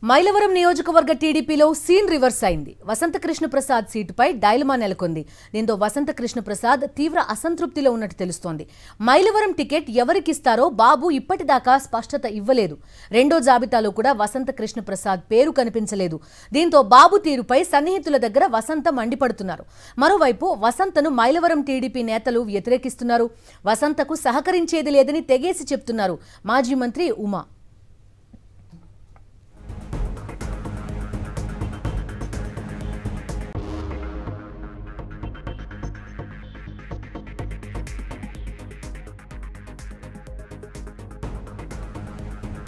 మైలవరం నియోజకవర్గ టీడీపీలో scene reverse అయింది. వసంత కృష్ణ ప్రసాద్ సీటుపై డైలమా నెలకొంది. దీంతో వసంత కృష్ణ ప్రసాద్ తీవ్ర అసంతృప్తిలో ఉన్నట్టు తెలుస్తోంది. మైలవరం టికెట్ ఎవరికిస్తారో బాబు ఇప్పటిదాకా స్పష్టత ఇవ్వలేదు. రెండో జాబితాలో కూడా వసంత కృష్ణ ప్రసాద్ పేరు కనిపించలేదు. దీంతో బాబు తీరుపై సన్నిహితుల దగ్గర వసంత మండిపడుతున్నారు. మరోవైపు వసంతను మైలవరం టీడీపీ నేతలు వ్యతిరేకిస్తున్నారు. వసంతకు సహకరించేది లేదని తెగేసి చెప్తున్నారు మాజీ మంత్రి ఉమా.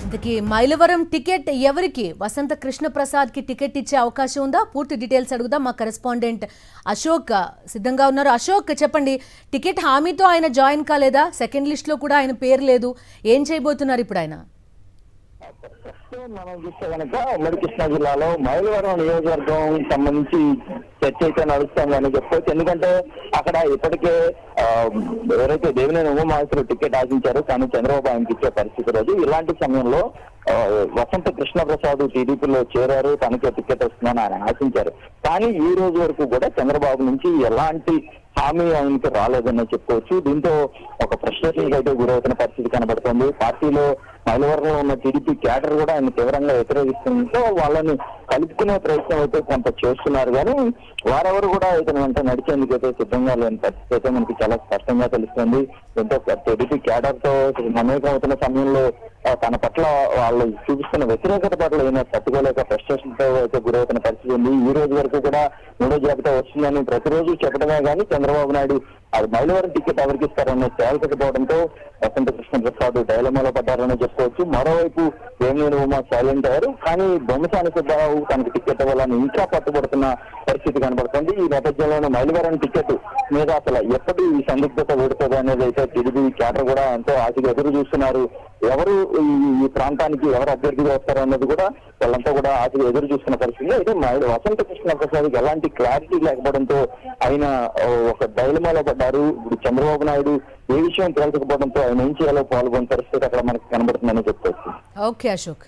ఇంతకీ మైలవరం టికెట్ ఎవరికి? వసంత కృష్ణ ప్రసాద్ కి టికెట్ ఇచ్చే అవకాశం ఉందా? పూర్తి డీటెయిల్స్ అడుగుదాం. మా కరెస్పాండెంట్ అశోక్ సిద్ధంగా ఉన్నారు. అశోక్, చెప్పండి, టికెట్ హామీతో ఆయన జాయిన్ కాలేదా? సెకండ్ లిస్ట్ లో కూడా ఆయన పేరు లేదు. ఏం చేయబోతున్నారు ఇప్పుడు ఆయన? మనం చూస్తే కనుక ఉమ్మడి కృష్ణా జిల్లాలో మైలవరం నియోజకవర్గం సంబంధించి చర్చ అయితే నడుస్తుందని చెప్పుకోవచ్చు. ఎందుకంటే అక్కడ ఇప్పటికే ఎవరైతే దేవినేని ఉమామహేశ్వరరావు టికెట్ ఆశించారో కానీ చంద్రబాబు ఆయనకి ఇచ్చే పరిస్థితి రోజు. ఇలాంటి సమయంలో వసంత కృష్ణ ప్రసాద్ టీడీపీలో చేరారు, తనకే టికెట్ వస్తుందని ఆయన ఆశించారు. కానీ ఈ రోజు వరకు కూడా చంద్రబాబు నుంచి ఎలాంటి హామీ ఆయనకి రాలేదని చెప్పుకోవచ్చు. దీంతో ఒక ఫ్రస్ట్రేషన్ అయితే గురవుతున్న పరిస్థితి కనబడుతుంది. పార్టీలో మైలవరంలో ఉన్న టీడీపీ క్యాడర్ కూడా ఆయన తీవ్రంగా వ్యతిరేకిస్తుందో వాళ్ళని కలుపుకునే ప్రయత్నం అయితే కొంత చేస్తున్నారు. కానీ వారెవరు కూడా ఇతని వెంట నడిచేందుకు అయితే సిద్ధంగా లేని పరిస్థితి అయితే మనకి చాలా స్పష్టంగా తెలుస్తుంది. ఎంతో టీడీపీ క్యాడర్ తో మమేకం అవుతున్న సమయంలో తన పట్ల వాళ్ళు చూపిస్తున్న వ్యతిరేకత పట్ల ఏమైనా తట్టుకోలేక ఫ్రస్ట్రేషన్ తో అయితే గురవుతున్న పరిస్థితి ఉంది. ఈ రోజు వరకు కూడా మూడో జాబితా వస్తుందని ప్రతిరోజు చెప్పడమే కానీ చంద్రబాబు నాయుడు అది మైలవరం టికెట్ ఎవరికి ఇస్తారనే తేల్చకపోవడంతో వసంత కృష్ణ ప్రసాద్ డైలమాలో పడ్డారని చెప్పుకోవచ్చు. మరోవైపు దేవినేని ఉమా సైలెంట్ అయ్యారు. కానీ బొమ్మసాని సుబ్బారావు తనకు టికెట్ ఇవ్వాలని ఇంకా పట్టుబడుతున్న పరిస్థితి కనబడుతుంది. ఈ నేపథ్యంలోనే మైలవరం టికెట్ మీద అసలు ఎప్పటి ఈ సందిగ్ధత ఓడుతుంది అనేది అయితే టీడీపీ క్యాడర్ కూడా ఎంతో ఆశగా ఎదురు చూస్తున్నారు. ఎవరు ఈ ప్రాంతానికి ఎవరు అభ్యర్థిగా వస్తారు అన్నది కూడా వాళ్ళంతా కూడా ఆశగా ఎదురు చూస్తున్న పరిస్థితి. అయితే వసంత కృష్ణ ప్రసాద్ ఎలాంటి క్లారిటీ లేకపోవడంతో ఆయన ఒక డైలమాలో పడ్డారు. ఇప్పుడు చంద్రబాబు నాయుడు ఏ విషయం తేల్చకపోవడంతో ఆయన ఏం చేయాలో పాల్గొన్న పరిస్థితి అక్కడ మనకు కనబడుతుందని చెప్పుకోవచ్చు. ఓకే అశోక్.